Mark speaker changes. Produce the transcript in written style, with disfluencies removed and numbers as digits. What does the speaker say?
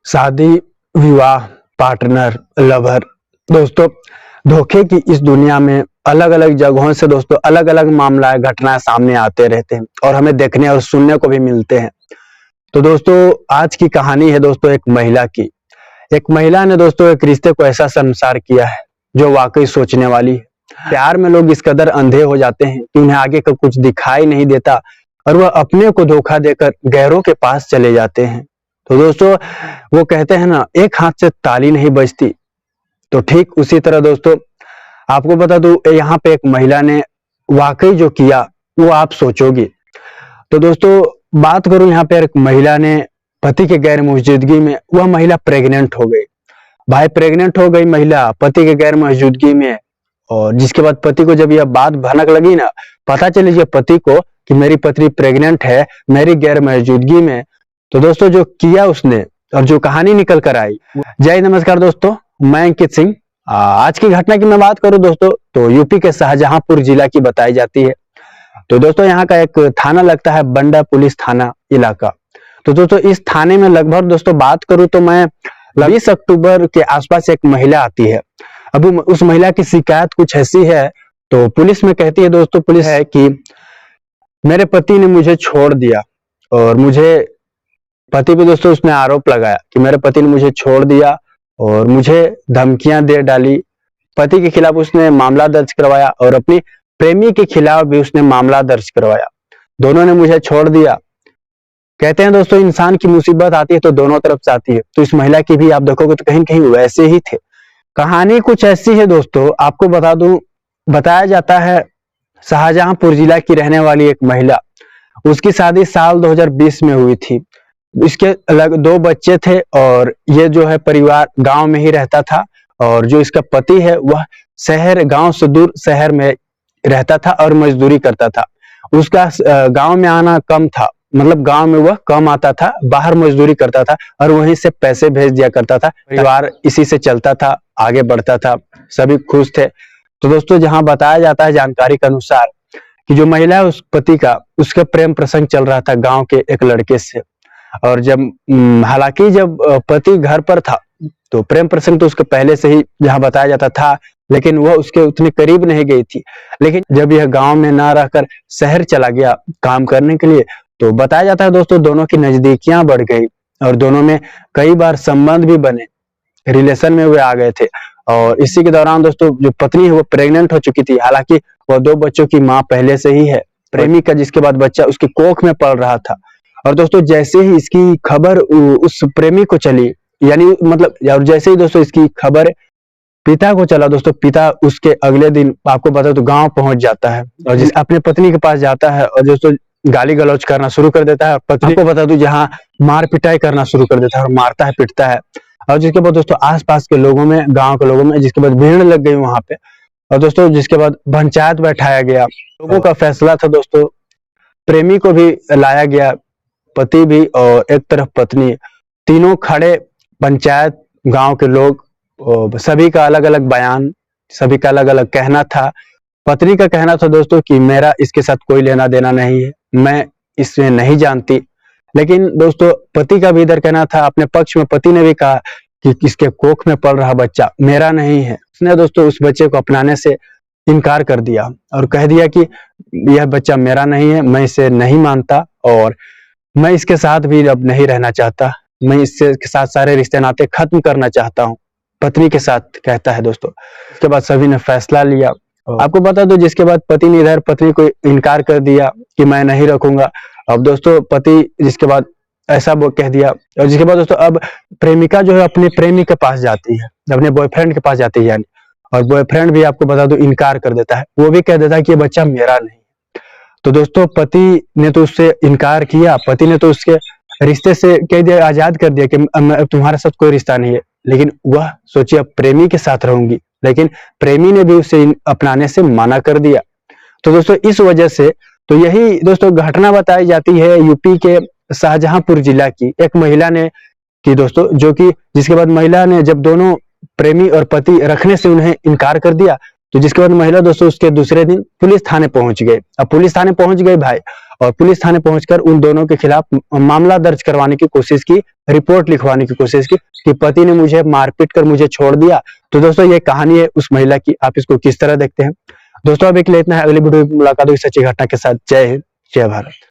Speaker 1: शादी, विवाह, partner, lover. दोस्तों, धोखे की इस दुनिया में अलग अलग जगहों से दोस्तों अलग अलग मामला घटनाएं सामने आते रहते हैं और हमें देखने और सुनने को भी मिलते हैं। तो दोस्तों, आज की कहानी है दोस्तों एक महिला की। एक महिला ने दोस्तों एक रिश्ते को ऐसा संसार किया है जो वाकई सोचने वाली है। प्यार में लोग इस कदर अंधे हो जाते हैं कि उन्हें आगे का कुछ दिखाई नहीं देता और वह अपने को धोखा देकर गैरों के पास चले जाते हैं। तो दोस्तों, वो कहते हैं ना, एक हाथ से ताली नहीं बजती। तो ठीक उसी तरह दोस्तों, आपको बता दूं, यहाँ पे एक महिला ने वाकई जो किया वो आप सोचोगे। तो दोस्तों, बात करूं, यहाँ पे एक महिला ने पति के गैर मौजूदगी में वह महिला प्रेग्नेंट हो गई। भाई, प्रेग्नेंट हो गई महिला पति के गैर मौजूदगी में। और जिसके बाद पति को जब यह बात भनक लगी ना, पता चली जब पति को कि मेरी पत्नी प्रेग्नेंट है मेरी गैर मौजूदगी में, तो दोस्तों जो किया उसने और जो कहानी निकल कर आई। जय नमस्कार दोस्तों, मैं अंकित सिंह। आज की घटना की मैं बात करूं दोस्तों, तो यूपी के शाहजहांपुर जिला की बताई जाती है। तो दोस्तों, यहाँ का एक थाना लगता है बंडा पुलिस थाना इलाका। तो दोस्तों, इस थाने में लगभग दोस्तों बात करूं तो मैं 20 अक्टूबर के आसपास एक महिला आती है। अब उस महिला की शिकायत कुछ ऐसी है, तो पुलिस में कहती है दोस्तों, पुलिस है कि मेरे पति ने मुझे छोड़ दिया। और मुझे पति पे दोस्तों उसने आरोप लगाया कि मेरे पति ने मुझे छोड़ दिया और मुझे धमकियां दे डाली। पति के खिलाफ उसने मामला दर्ज करवाया और अपनी प्रेमी के खिलाफ भी उसने मामला दर्ज करवाया। दोनों ने मुझे छोड़ दिया। कहते हैं दोस्तों, इंसान की मुसीबत आती है तो दोनों तरफ से आती है। तो इस महिला की भी आप देखोगे तो कहीं कहीं वैसे ही थे। कहानी कुछ ऐसी है दोस्तों, आपको बता दूं, बताया जाता है शाहजहांपुर जिला की रहने वाली एक महिला, उसकी शादी साल 2020 में हुई थी। इसके अलग 2 बच्चे थे और ये जो है परिवार गांव में ही रहता था। और जो इसका पति है वह गांव से दूर शहर में रहता था और मजदूरी करता था। उसका गांव में आना कम था, मतलब गांव में वह कम आता था, बाहर मजदूरी करता था और वहीं से पैसे भेज दिया करता था। परिवार इसी से चलता था, आगे बढ़ता था, सभी खुश थे। तो दोस्तों, जहां बताया जाता है जानकारी के अनुसार कि जो महिला है उस पति का, उसका प्रेम प्रसंग चल रहा था गांव के एक लड़के से। और जब हालांकि जब पति घर पर था तो प्रेम प्रसंग तो उसके पहले से ही जहां बताया जाता था, लेकिन वह उसके उतने करीब नहीं गई थी। लेकिन जब यह गांव में ना रहकर शहर चला गया काम करने के लिए, तो बताया जाता है दोस्तों दोनों की नजदीकियां बढ़ गई और दोनों में कई बार संबंध भी बने, रिलेशन में वे आ गए थे। और इसी के दौरान दोस्तों जो पत्नी है वो प्रेग्नेंट हो चुकी थी। हालांकि वह 2 बच्चों की माँ पहले से ही है, प्रेमी का, जिसके बाद बच्चा उसकी कोख में पल रहा था। और दोस्तों, जैसे ही इसकी खबर उस प्रेमी को चली, यानी मतलब, और जैसे ही दोस्तों इसकी खबर पिता को चला दोस्तों, पिता उसके अगले दिन आपको बता तो गांव पहुंच जाता है और जिस अपने पत्नी के पास जाता है और दोस्तों गाली गलौज करना शुरू कर देता है। पत्नी को बता दूं, जहां मार पिटाई करना शुरू कर देता है और मारता है, पिटता है। और जिसके बाद दोस्तों आसपास के लोगों में, गांव के लोगों में, जिसके बाद भीड़ लग गई वहां पे। और दोस्तों जिसके बाद पंचायत बैठाया गया। लोगों का फैसला था दोस्तों, प्रेमी को भी लाया गया, पति भी और एक तरफ पत्नी, तीनों खड़े। पंचायत, गांव के लोग, सभी का अलग अलग बयान, सभी का अलग अलग कहना था। पत्नी का कहना था दोस्तों कि मेरा इसके साथ कोई लेना देना नहीं है, मैं इसमें नहीं जानती। लेकिन दोस्तों पति का भी इधर कहना था, अपने पक्ष में पति ने भी कहा कि इसके कोख में पल रहा बच्चा मेरा नहीं है। उसने दोस्तों उस बच्चे को अपनाने से इनकार कर दिया और कह दिया कि यह बच्चा मेरा नहीं है, मैं इसे नहीं मानता और मैं इसके साथ भी अब नहीं रहना चाहता, मैं इससे के साथ सारे रिश्ते नाते खत्म करना चाहता हूँ, पत्नी के साथ कहता है दोस्तों। इसके बाद सभी ने फैसला लिया। आपको बता दो, जिसके बाद पति ने इधर पत्नी को इनकार कर दिया कि मैं नहीं रखूंगा। अब दोस्तों पति जिसके बाद ऐसा वो कह दिया, और जिसके बाद दोस्तों अब प्रेमिका जो है अपने प्रेमी के पास जाती है, अपने बॉयफ्रेंड के पास जाती है यानी। और बॉयफ्रेंड भी आपको बता दो इनकार कर देता है, वो भी कह देता है कि ये बच्चा मेरा नहीं। तो दोस्तों पति ने तो उससे इनकार किया, पति ने तो उसके रिश्ते से कह दिया, आजाद कर दिया कि तुम्हारे साथ कोई रिश्ता नहीं है। लेकिन वह सोचिए अब प्रेमी के साथ रहूंगी, लेकिन प्रेमी ने भी उसे अपनाने से मना कर दिया। तो दोस्तों इस वजह से, तो यही दोस्तों घटना बताई जाती है यूपी के शाहजहांपुर जिला की एक महिला ने की दोस्तों, जो कि जिसके बाद महिला ने जब दोनों प्रेमी और पति रखने से उन्हें इनकार कर दिया, तो जिसके बाद महिला दोस्तों उसके दूसरे दिन पुलिस थाने पहुंच गए। अब पुलिस थाने पहुंच गए भाई, और पुलिस थाने पहुंचकर उन दोनों के खिलाफ मामला दर्ज करवाने की कोशिश की, रिपोर्ट लिखवाने की कोशिश की कि पति ने मुझे मारपीट कर मुझे छोड़ दिया। तो दोस्तों ये कहानी है उस महिला की, आप इसको किस तरह देखते हैं? दोस्तों अब एक इतना है, अगली वीडियो में मुलाकात होगी सच्ची घटना के साथ। जय हिंद, जय भारत।